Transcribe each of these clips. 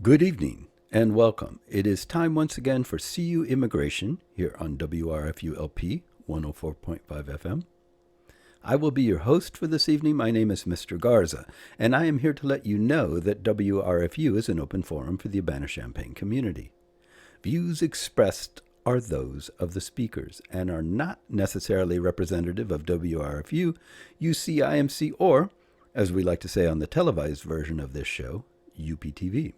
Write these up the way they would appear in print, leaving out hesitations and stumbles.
Good evening and welcome. It is time once again for CU Immigration here on WRFU LP 104.5 FM. I will be your host for this evening. My name is Mr. Garza, and I am here to let you know that WRFU is an open forum for the Urbana-Champaign community. Views expressed are those of the speakers and are not necessarily representative of WRFU, UCIMC, or, as we like to say on the televised version of this show, UPTV.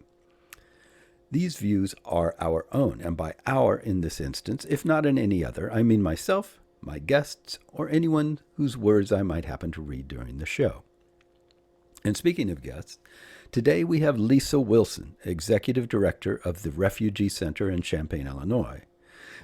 These views are our own, and by our in this instance, if not in any other, I mean myself, my guests, or anyone whose words I might happen to read during the show. And speaking of guests, today we have Lisa Wilson, Executive Director of the Refugee Center in Champaign, Illinois.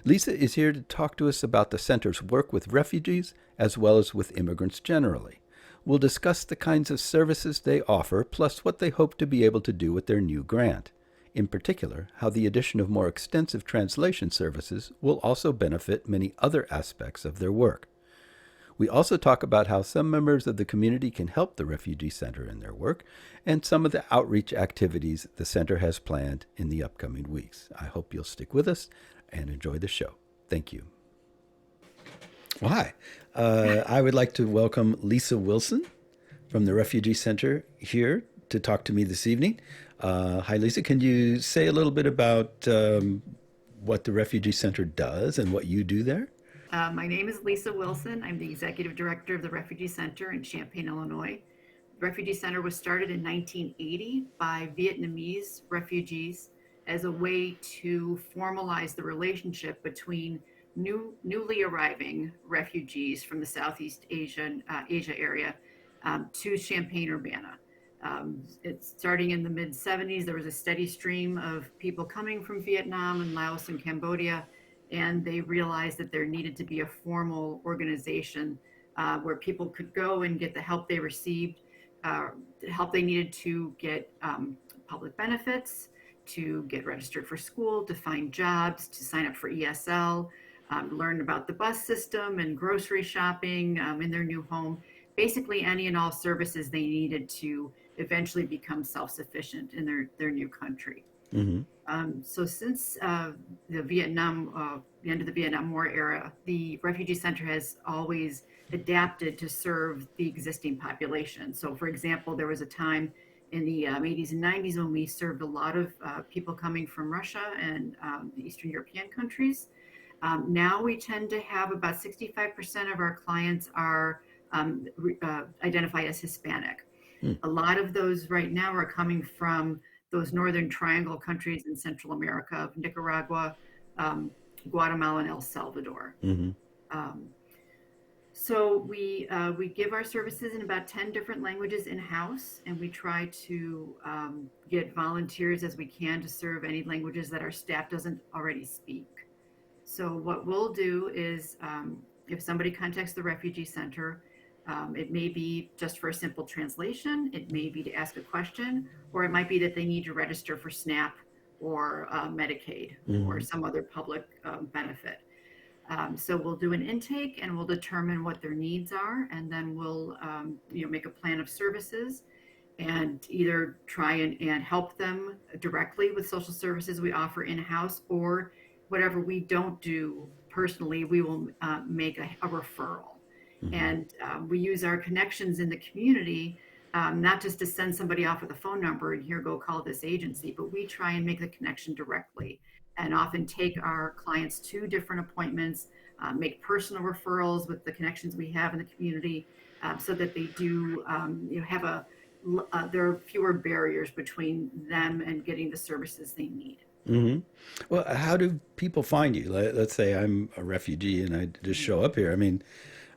Lisa is here to talk to us about the center's work with refugees as well as with immigrants generally. We'll discuss the kinds of services they offer, plus what they hope to be able to do with their new grant. In particular, how the addition of more extensive translation services will also benefit many other aspects of their work. We also talk about how some members of the community can help the Refugee Center in their work and some of the outreach activities the center has planned in the upcoming weeks. I hope you'll stick with us and enjoy the show. Thank you. Well, hi. I would like to welcome Lisa Wilson from the Refugee Center here to talk to me this evening. Hi, Lisa. Can you say a little bit about what the Refugee Center does and what you do there? My name is Lisa Wilson. I'm the Executive Director of the Refugee Center in Champaign, Illinois. The Refugee Center was started in 1980 by Vietnamese refugees as a way to formalize the relationship between newly arriving refugees from the Southeast Asia area to Champaign-Urbana. It's starting in the mid 70s. There was a steady stream of people coming from Vietnam and Laos and Cambodia, and they realized that there needed to be a formal organization where people could go and get the help they received, the help they needed to get public benefits, to get registered for school, to find jobs, to sign up for ESL, learn about the bus system and grocery shopping in their new home. Basically, any and all services they needed to eventually become self-sufficient in their new country. Mm-hmm. So since the end of the Vietnam War era, the Refugee Center has always adapted to serve the existing population. So, for example, there was a time in the 80s and 90s when we served a lot of people coming from Russia and the Eastern European countries. Now we tend to have about 65% of our clients are identify as Hispanic. Mm. A lot of those right now are coming from those Northern Triangle countries in Central America of Nicaragua, Guatemala, and El Salvador. Mm-hmm. Um, so we give our services in about 10 different languages in-house, and we try to get volunteers as we can to serve any languages that our staff doesn't already speak. So what we'll do is if somebody contacts the Refugee Center, it may be just for a simple translation, it may be to ask a question, or it might be that they need to register for SNAP or Medicaid or Mm-hmm. some other public benefit. So we'll do an intake and we'll determine what their needs are, and then we'll make a plan of services and either try and help them directly with social services we offer in-house, or whatever we don't do personally, we will make a referral. Mm-hmm. And we use our connections in the community, not just to send somebody off with a phone number and here, go call this agency, but we try and make the connection directly and often take our clients to different appointments, make personal referrals with the connections we have in the community, so that they do have there are fewer barriers between them and getting the services they need. Mm-hmm. Well, how do people find you? Let's say I'm a refugee and I just show up here. I mean,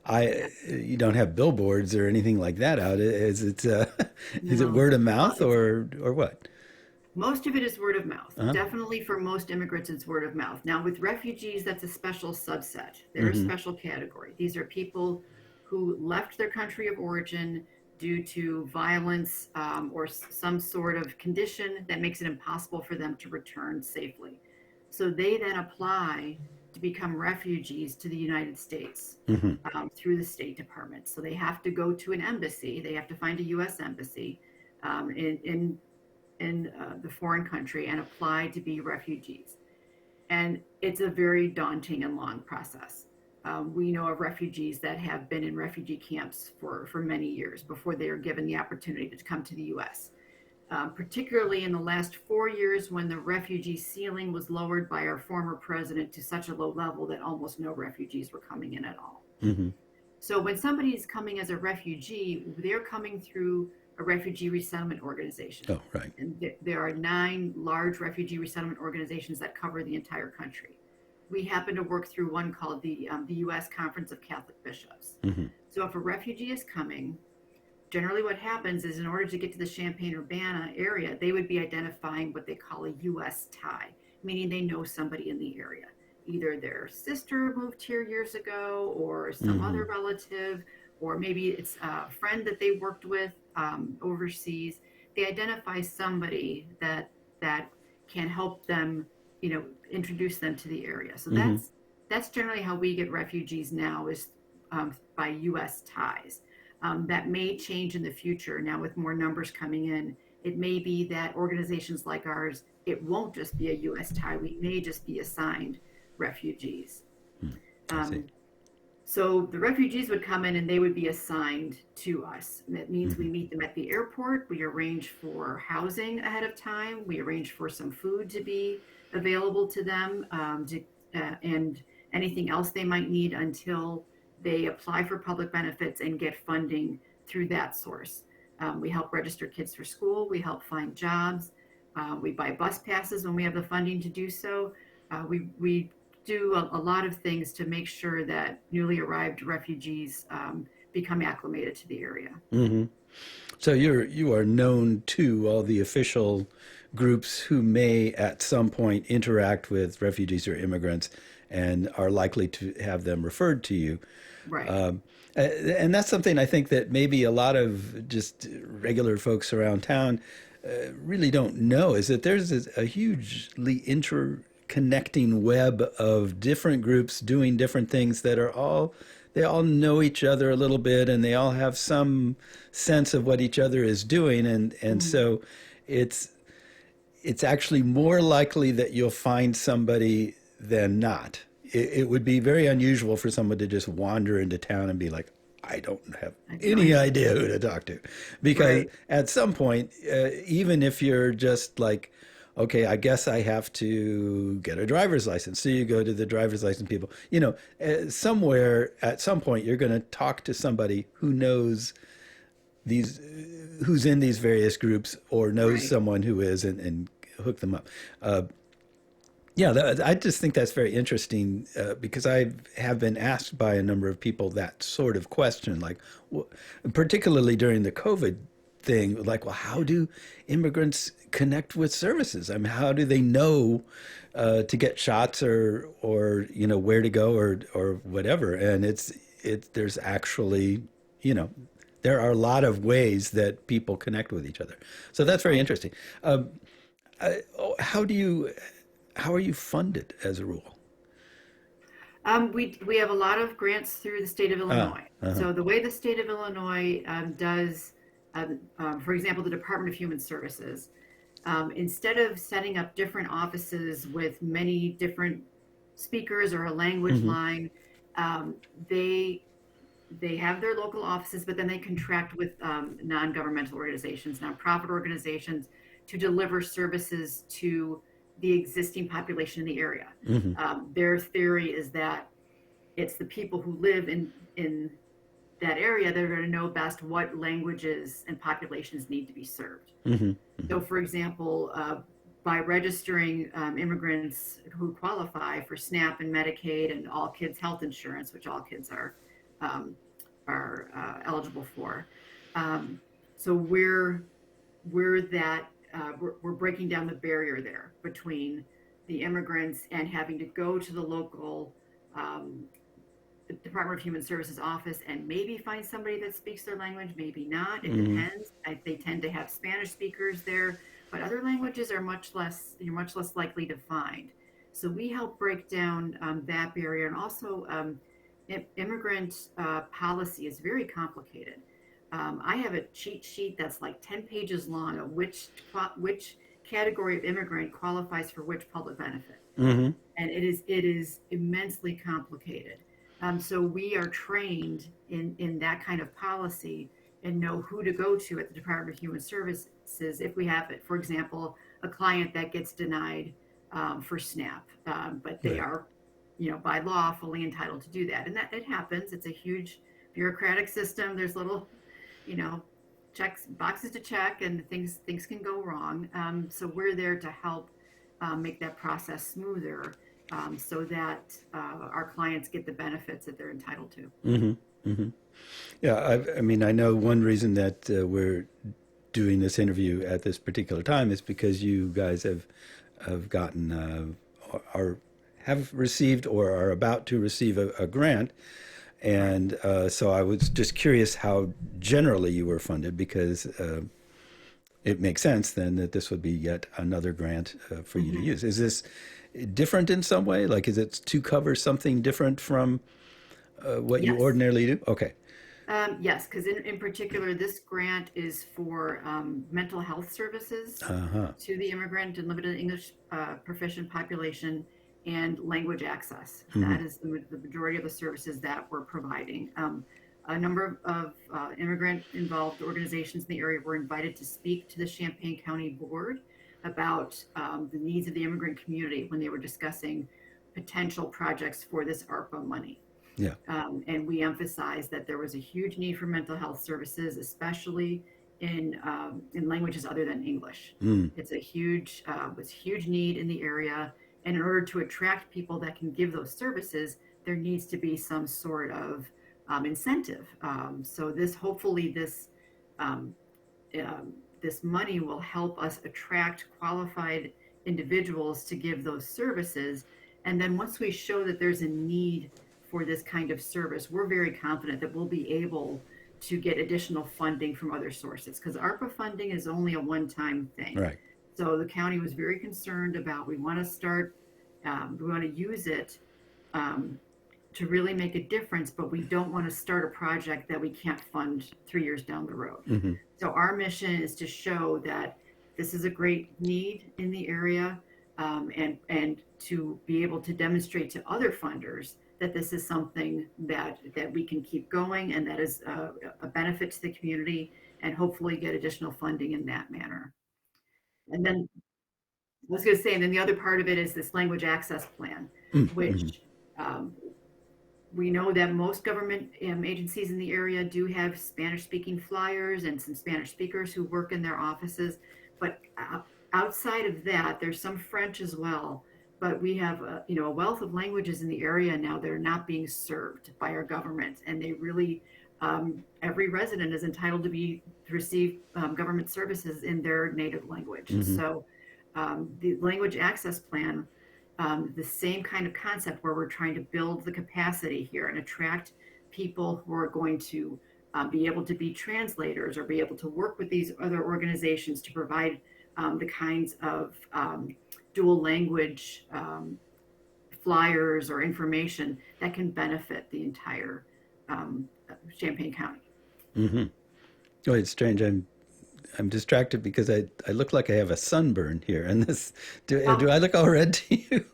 Yeah. you don't have billboards or anything like that out. Is it is it No. word of Well, mouth or what? most of it is word of mouth. Uh-huh. Definitely for most immigrants, it's word of mouth. Now, with refugees, that's a special subset. They're a Mm-hmm. special category. These are people who left their country of origin due to violence or some sort of condition that makes it impossible for them to return safely. So they then apply to become refugees to the United States Mm-hmm. through the State Department. So they have to go to an embassy. They have to find a U.S. embassy in in the foreign country and apply to be refugees. And it's a very daunting and long process. We know of refugees that have been in refugee camps for many years before they are given the opportunity to come to the US. Particularly in the last 4 years when the refugee ceiling was lowered by our former president to such a low level that almost no refugees were coming in at all. Mm-hmm. So when somebody is coming as a refugee, they're coming through a refugee resettlement organization. Oh, right. And there are 9 large refugee resettlement organizations that cover the entire country. We happen to work through one called the U.S. Conference of Catholic Bishops. Mm-hmm. So if a refugee is coming, generally what happens is in order to get to the Champaign-Urbana area, they would be identifying what they call a U.S. tie, meaning they know somebody in the area. Either their sister moved here years ago or some Mm-hmm. other relative, or maybe it's a friend that they worked with overseas. They identify somebody that can help them, introduce them to the area. So Mm-hmm. that's generally how we get refugees now is by U.S. ties. That may change in the future now with more numbers coming in. It may be that organizations like ours, it won't just be a U.S. tie. We may just be assigned refugees. I see. So the refugees would come in and they would be assigned to us. And that means Mm-hmm. we meet them at the airport. We arrange for housing ahead of time. We arrange for some food to be available to them and anything else they might need until they apply for public benefits and get funding through that source. We help register kids for school. We help find jobs. We buy bus passes when we have the funding to do so. We do a lot of things to make sure that newly arrived refugees become acclimated to the area. Mm-hmm. So you are known to all the official groups who may at some point interact with refugees or immigrants and are likely to have them referred to you. Right. And that's something I think that maybe a lot of just regular folks around town really don't know is that there's a hugely interconnecting web of different groups doing different things that are all they all know each other a little bit and they all have some sense of what each other is doing and so it's actually more likely that you'll find somebody than not. It would be very unusual for someone to just wander into town and be like, I don't have any idea who to talk to. Because Right. at some point, even if you're just like, okay, I guess I have to get a driver's license. So you go to the driver's license people. Somewhere at some point, you're going to talk to somebody who knows these, who's in these various groups or knows Right. someone who is and hook them up. I just think that's very interesting because I have been asked by a number of people that sort of question, like, particularly during the COVID thing, like, well, how do immigrants connect with services? I mean, how do they know to get shots or where to go or whatever? And there's actually there are a lot of ways that people connect with each other. So that's very interesting. How do you? How are you funded as a rule? We have a lot of grants through the state of Ah, Illinois. uh-huh. So the way the state of Illinois does, for example, the Department of Human Services, instead of setting up different offices with many different speakers or a language Mm-hmm. line, they have their local offices, but then they contract with non-governmental organizations, nonprofit organizations, to deliver services to the existing population in the area. Mm-hmm. Their theory is that it's the people who live in that area that are going to know best what languages and populations need to be served. Mm-hmm. So, for example, by registering immigrants who qualify for SNAP and Medicaid and all kids health insurance, which all kids um, are eligible for. So we're breaking down the barrier there between the immigrants and having to go to the local the Department of Human Services office and maybe find somebody that speaks their language, maybe not. It Mm-hmm. depends. They tend to have Spanish speakers there, but other languages are you're much less likely to find. So we help break down that barrier, and also immigrant policy is very complicated. I have a cheat sheet that's like 10 pages long of which category of immigrant qualifies for which public benefit, Mm-hmm. and it is immensely complicated. So we are trained in that kind of policy and know who to go to at the Department of Human Services if we have, for example, a client that gets denied for SNAP, but they Right. are, by law, fully entitled to do that, and that it happens. It's a huge bureaucratic system. There's little, you know, checks boxes to check, and things can go wrong. So we're there to help make that process smoother, so that our clients get the benefits that they're entitled to. Mm-hmm. Mm-hmm. Yeah, I mean, I know one reason that we're doing this interview at this particular time is because you guys have gotten are have received or are about to receive a grant, Right. and so I was just curious how generally you were funded because it makes sense then that this would be yet another grant for you to Hmm. use. Is this different in some way? Like, is it to cover something different from what you Yes. ordinarily do? Okay. Yes, because in particular, this grant is for mental health services Uh huh. to the immigrant and limited English proficient population and language access. Mm-hmm. That is the majority of the services that we're providing. A number of immigrant involved organizations in the area were invited to speak to the Champaign County Board about the needs of the immigrant community when they were discussing potential projects for this ARPA money. Yeah. And we emphasized that there was a huge need for mental health services, especially in languages other than English. Mm. It's a huge need in the area, and in order to attract people that can give those services, there needs to be some sort of incentive. So hopefully um, this money will help us attract qualified individuals to give those services. And then once we show that there's a need for this kind of service, we're very confident that we'll be able to get additional funding from other sources because ARPA funding is only a one-time thing. Right. So the county was very concerned about we want to use it um, to really make a difference, but we don't want to start a project that we can't fund 3 years down the road. Mm-hmm. So our mission is to show that this is a great need in the area, and to be able to demonstrate to other funders that this is something that we can keep going and that is a benefit to the community, and hopefully get additional funding in that manner. And then I was going to say, and then the other part of it is this language access plan, Mm-hmm. which um, we know that most government agencies in the area do have Spanish speaking flyers and some Spanish speakers who work in their offices. But outside of that, there's some French as well. But we have a wealth of languages in the area now that are not being served by our government. And they really, every resident is entitled to receive government services in their native language. Mm-hmm. So the language access plan, the same kind of concept where we're trying to build the capacity here and attract people who are going to be able to be translators or be able to work with these other organizations to provide the kinds of dual language flyers or information that can benefit the entire Champaign County. Mm-hmm. Oh, it's strange. I'm distracted because I look like I have a sunburn here, and this do Oh, I look all red to you?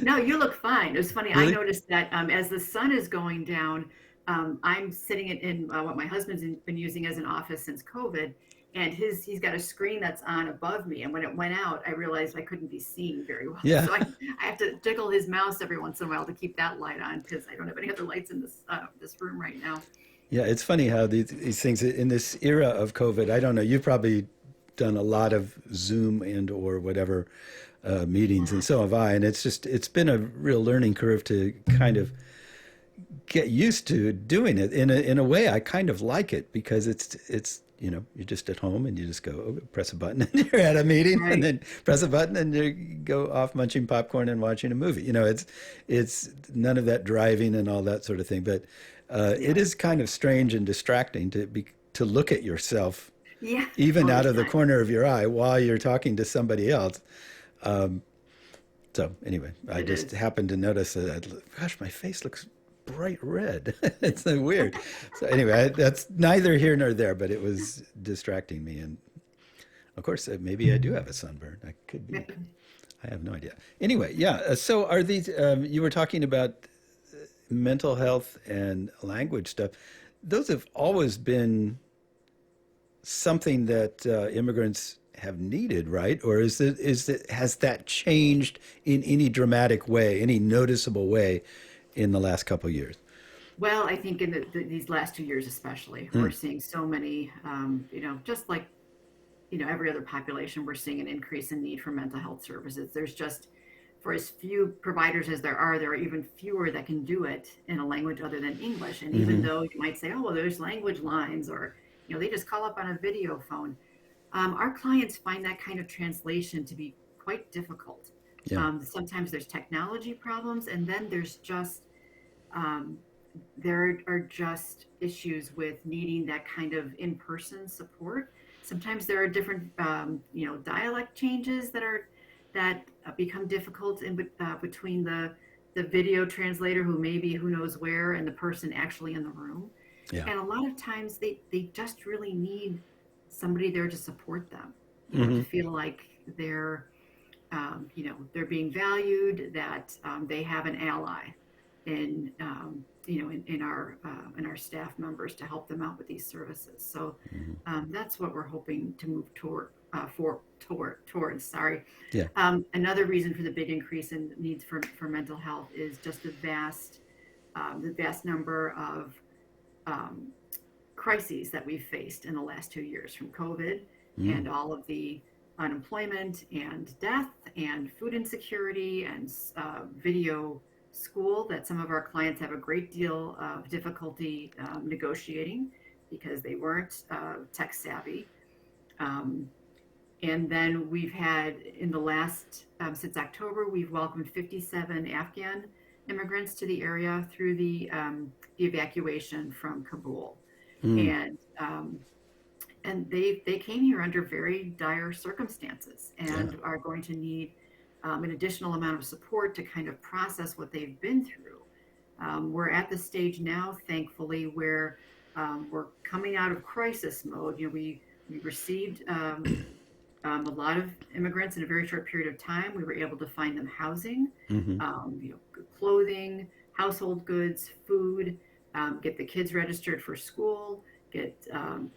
no, you look fine. It was funny. I Really? noticed that as the sun is going down, I'm sitting in what my husband's been using as an office since COVID, and he's got a screen that's on above me. And when it went out, I realized I couldn't be seen very well. Yeah. So I have to jiggle his mouse every once in a while to keep that light on because I don't have any other lights in this room right now. Yeah, it's funny how these things in this era of COVID, I don't know, you've probably done a lot of Zoom and or whatever meetings, and Yeah. so have I. And it's been a real learning curve to kind of get used to doing it. In a way, I kind of like it because it's you're just at home and you just go press a button and you're at a meeting, and Right. then press a button and you go off munching popcorn and watching a movie. It's none of that driving and all that sort of thing. But it Yeah. is kind of strange and distracting to look at yourself Yeah. even All the out of the time. corner of your eye while you're talking to somebody else. So anyway, I It just is. happened to notice that, gosh, my face looks bright red. It's so weird. So anyway, that's neither here nor there, but it was distracting me. And of course, maybe I do have a sunburn. I could be. I have no idea. Anyway, yeah. So are these? You were talking about mental health and language stuff. Those have always been something that immigrants have needed, right? Or has that changed in any dramatic way, any noticeable way in the last couple of years? Well, I think in these last 2 years, especially, we're Mm, seeing so many, just like, every other population, we're seeing an increase in need for mental health services. There's just, for as few providers as there are even fewer that can do it in a language other than English. And even hmm. though you might say, oh, well, there's language lines, or, they just call up on a video phone, our clients find that kind of translation to be quite difficult. Yeah. Sometimes there's technology problems, and then um, there are just issues with needing that kind of in-person support. Sometimes there are different, dialect changes that become difficult between the video translator who may be who knows where and the person actually in the room. Yeah. And a lot of times they just really need somebody there to support them, to Hmm. feel like they're they're being valued, that they have an ally in our staff members to help them out with these services. So Hmm. that's what we're hoping to move towards. Sorry. Yeah. Another reason for the big increase in needs for mental health is just the vast number of um, crises that we've faced in the last 2 years, from COVID Mm. and all of the unemployment and death and food insecurity and video school that some of our clients have a great deal of difficulty negotiating because they weren't tech savvy. Um, and then we've had in the last, since October, we've welcomed 57 Afghan immigrants to the area through the evacuation from Kabul. Mm. And they came here under very dire circumstances Yeah. and are going to need an additional amount of support to kind of process what they've been through. We're at the stage now, thankfully, where we're coming out of crisis mode. We received a lot of immigrants in a very short period of time. We were able to find them housing, Hmm. clothing, household goods, food, get the kids registered for school, get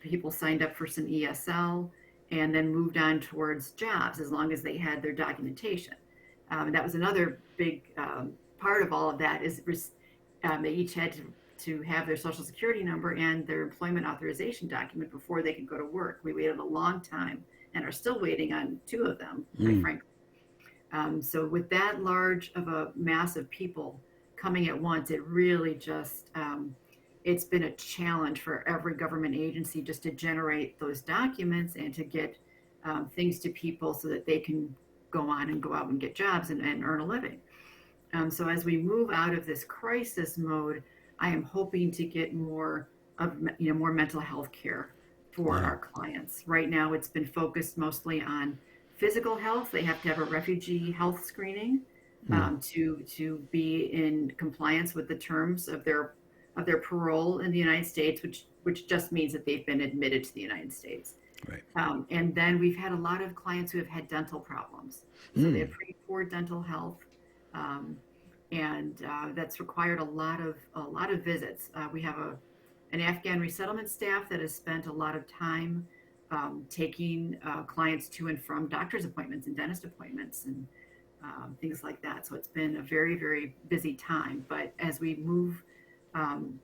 people signed up for some ESL, and then moved on towards jobs as long as they had their documentation. And that was another big part of all of that is they each had to have their social security number and their employment authorization document before they could go to work. We waited a long time and are still waiting on two of them, quite Mm. frankly. So with that large of a mass of people coming at once, it really just it's been a challenge for every government agency just to generate those documents and to get things to people so that they can go on and go out and get jobs and earn a living. So as we move out of this crisis mode, I am hoping to get more mental health care for Yeah. our clients. Right now, it's been focused mostly on physical health. They have to have a refugee health screening Mm. to be in compliance with the terms of their parole in the United States, which just means that they've been admitted to the United States. Right. And then we've had a lot of clients who have had dental problems. So they have Mm. pretty poor dental health, um, and that's required a lot of visits. We have an Afghan resettlement staff that has spent a lot of time taking clients to and from doctor's appointments and dentist appointments and things like that. So it's been a very, very busy time. But as we move um,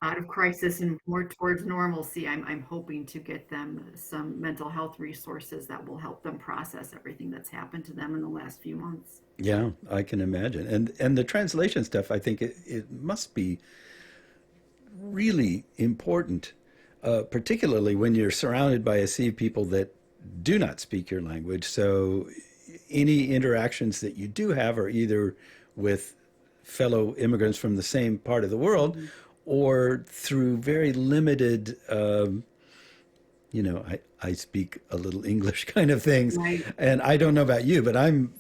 out of crisis and more towards normalcy, I'm hoping to get them some mental health resources that will help them process everything that's happened to them in the last few months. Yeah, I can imagine. And the translation stuff, I think it must be really important, particularly when you're surrounded by a sea of people that do not speak your language. So any interactions that you do have are either with fellow immigrants from the same part of the world Mhm. or through very limited, I speak a little English kind of things. Right. And I don't know about you, but I'm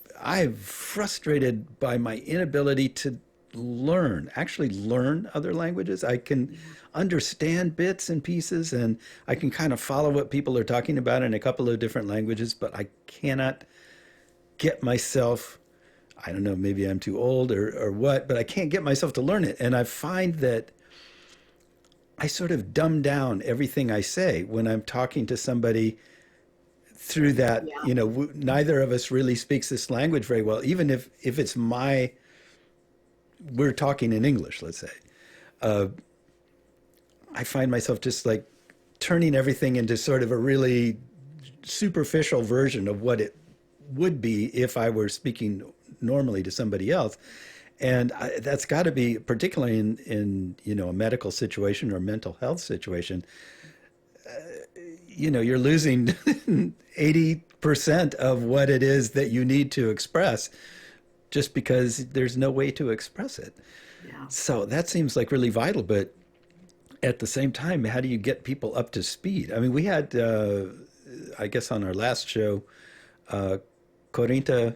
frustrated by my inability to actually learn other languages. I can Yeah. understand bits and pieces, and I can kind of follow what people are talking about in a couple of different languages, but I cannot get myself, I don't know, maybe I'm too old or what, but I can't get myself to learn it. And I find that I sort of dumb down everything I say when I'm talking to somebody through that, Yeah. neither of us really speaks this language very well, even if it's we're talking in English, let's say. Uh, I find myself just like turning everything into sort of a really superficial version of what it would be if I were speaking normally to somebody else. And that's got to be, particularly in a medical situation or mental health situation, you're losing 80% of what it is that you need to express just because there's no way to express it. Yeah. So that seems like really vital. But at the same time, how do you get people up to speed? I mean, we had, I guess, on our last show, uh, Corinta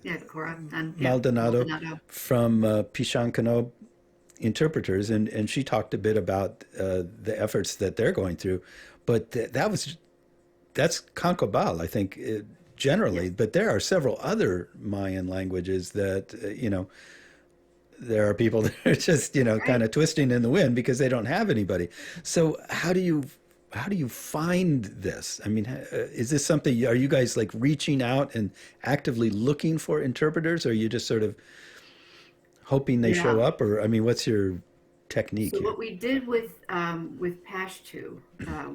Yeah. Cora. And yeah. Maldonado Maldonado. from Pishankano Interpreters, and she talked a bit about the efforts that they're going through. But that's Concobal, I think, generally. Yes. But there are several other Mayan languages that, there are people that are just, kind Right. of twisting in the wind because they don't have anybody. So how do you find this? I mean, is this something, are you guys like reaching out and actively looking for interpreters, or are you just sort of hoping they show Yeah. up? Or, I mean, what's your technique So here? what we did with Pashto,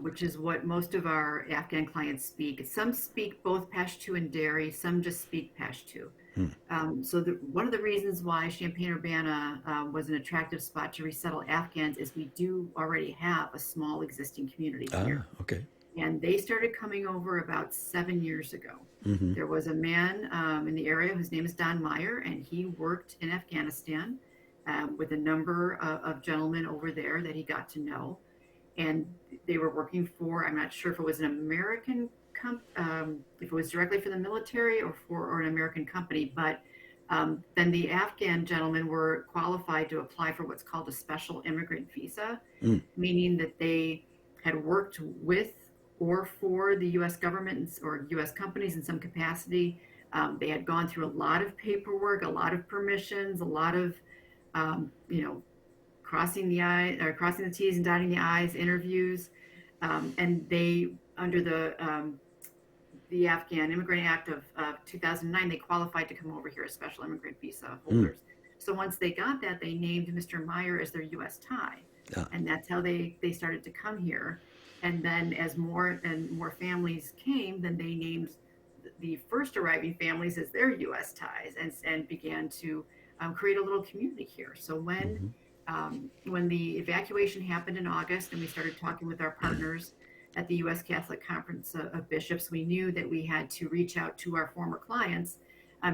which is what most of our Afghan clients speak. Some speak both Pashto and Dari. Some just speak Pashto. Hmm. One of the reasons why Champaign-Urbana was an attractive spot to resettle Afghans is we do already have a small existing community Ah, here. okay. And they started coming over about 7 years ago. Mm-hmm. There was a man in the area whose name is Don Meyer, and he worked in Afghanistan with a number of gentlemen over there that he got to know. And they were working for, I'm not sure if it was an American if it was directly for the military or an American company, but then the Afghan gentlemen were qualified to apply for what's called a special immigrant visa, Mm. meaning that they had worked with or for the U.S. government or U.S. companies in some capacity. They had gone through a lot of paperwork, a lot of permissions, a lot of, you know, crossing the T's and dotting the I's, interviews, and they under the Afghan Immigrant Act of 2009, they qualified to come over here as special immigrant visa Mm. holders. So once they got that, they named Mr. Meyer as their U.S. tie, Ah. and that's how they started to come here. And then as more and more families came, then they named the first arriving families as their U.S. ties and began to create a little community here. So Mm-hmm. when the evacuation happened in August and we started talking with our partners at the U.S. Catholic Conference of Bishops, we knew that we had to reach out to our former clients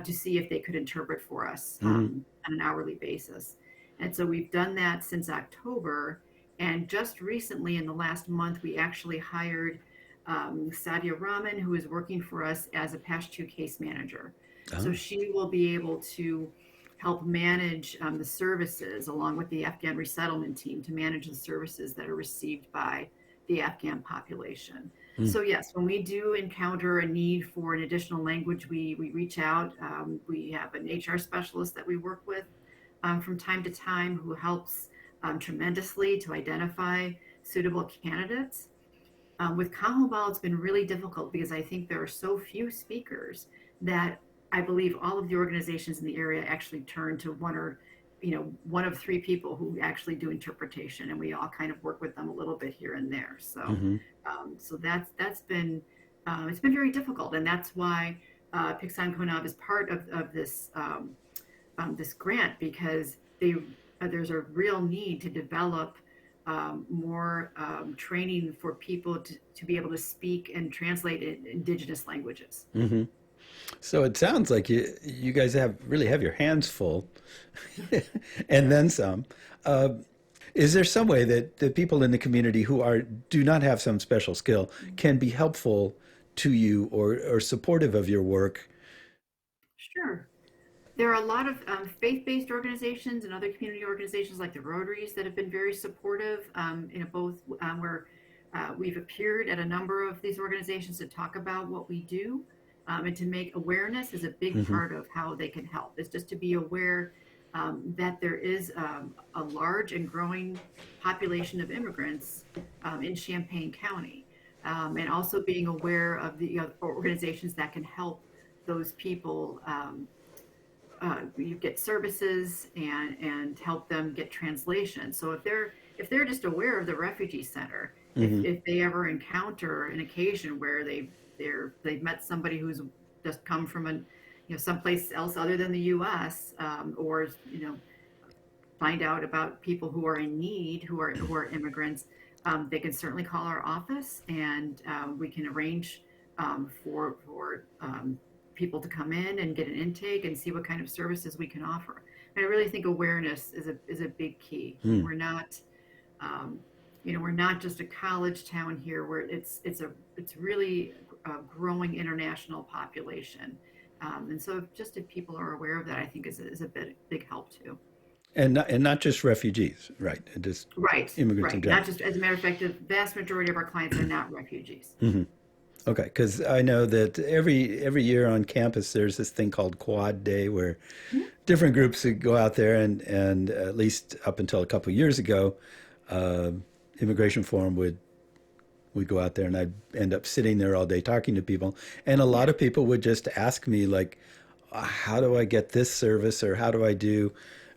to see if they could interpret for us Mm-hmm. on an hourly basis. And so we've done that since October. And just recently, in the last month, we actually hired Sadia Rahman, who is working for us as a Pashto case manager. So Ah. she will be able to help manage the services along with the Afghan resettlement team to manage the services that are received by the Afghan population. Mm. So yes, when we do encounter a need for an additional language, we reach out. We have an HR specialist that we work with from time to time who helps tremendously to identify suitable candidates. With Kahobal, it's been really difficult because I think there are so few speakers that I believe all of the organizations in the area actually turn to one of three people who actually do interpretation, and we all kind of work with them a little bit here and there. So, Mm-hmm. that's been it's been very difficult, and that's why Pixan Konab is part of this grant because there's a real need to develop more training for people to be able to speak and translate in indigenous languages. Mm-hmm. So it sounds like you guys have your hands full, and then some. Uh, is there some way that the people in the community who do not have some special skill can be helpful to you or supportive of your work? Sure. There are a lot of faith-based organizations and other community organizations like the Rotaries that have been very supportive. Both where we've appeared at a number of these organizations to talk about what we do, and to make awareness is a big Hmm. part of how they can help. Is just to be aware that there is a large and growing population of immigrants in Champaign County, and also being aware of the organizations that can help those people. You get services and help them get translation. So if they're just aware of the refugee center, Hmm. if they ever encounter an occasion where they've met somebody who's just come from someplace else other than the U.S., or find out about people who are in need, who are immigrants, they can certainly call our office, and we can arrange for people to come in and get an intake and see what kind of services we can offer. And I really think awareness is a big key. Mm. We're not just a college town here. Where it's really a growing international population, and so just if people are aware of that, I think is a big help too. And not just refugees, right? Just Right, immigrants in right. general. Not just, as a matter of fact, the vast majority of our clients are not refugees. Hmm. Okay, because I know that every year on campus there's this thing called Quad Day where Mhm. different groups would go out there and at least up until a couple of years ago, uh, Immigration Forum would go out there and I'd end up sitting there all day talking to people, and a lot Yeah, of people would just ask me like, how do I get this service or how do I do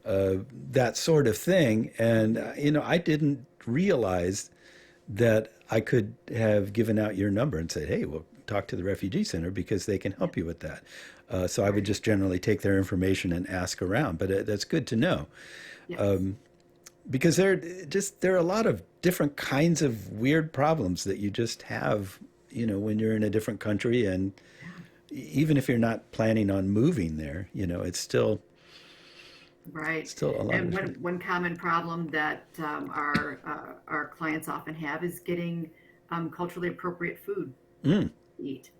uh, that sort of thing? And I didn't realize that I could have given out your number and said, hey, well, talk to the Refugee Center because they can yeah, help you with that. So I would right. just generally take their information and ask around. But that's good to know Yes. because there are a lot of different kinds of weird problems that you just have, when you're in a different country, and Yeah. even if you're not planning on moving there, it's Right. still a lot of And one different. one common problem that our clients often have is getting culturally appropriate food Mm, to eat.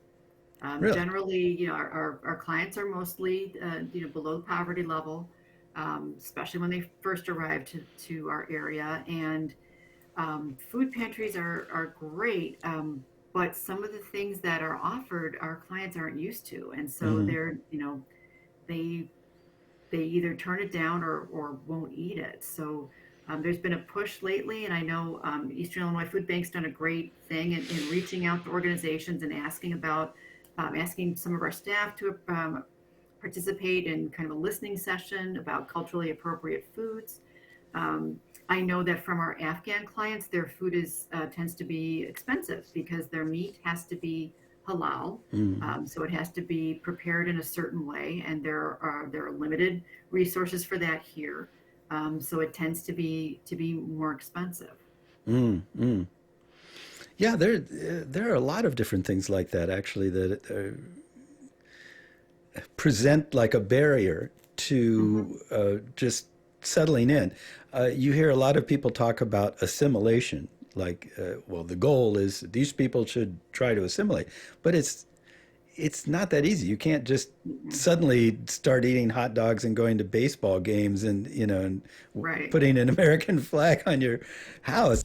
really? Generally, our clients are mostly below the poverty level, especially when they first arrive to our area. And food pantries are great, but some of the things that are offered, our clients aren't used to, and so Hmm. they they either turn it down or won't eat it. So there's been a push lately, and I know Eastern Illinois Food Bank's done a great thing in reaching out to organizations and asking some of our staff to participate in kind of a listening session about culturally appropriate foods. Um, I know that from our Afghan clients, their food is tends to be expensive because their meat has to be halal, Mm, so it has to be prepared in a certain way, and there are limited resources for that here. So it tends to be more expensive. mm, mm. Yeah, there are a lot of different things like that actually that present like a barrier Hmm. to just settling in. You hear a lot of people talk about assimilation, like, well, the goal is these people should try to assimilate, but it's not that easy. You can't just Hmm. suddenly start eating hot dogs and going to baseball games and Right. putting an American flag on your house.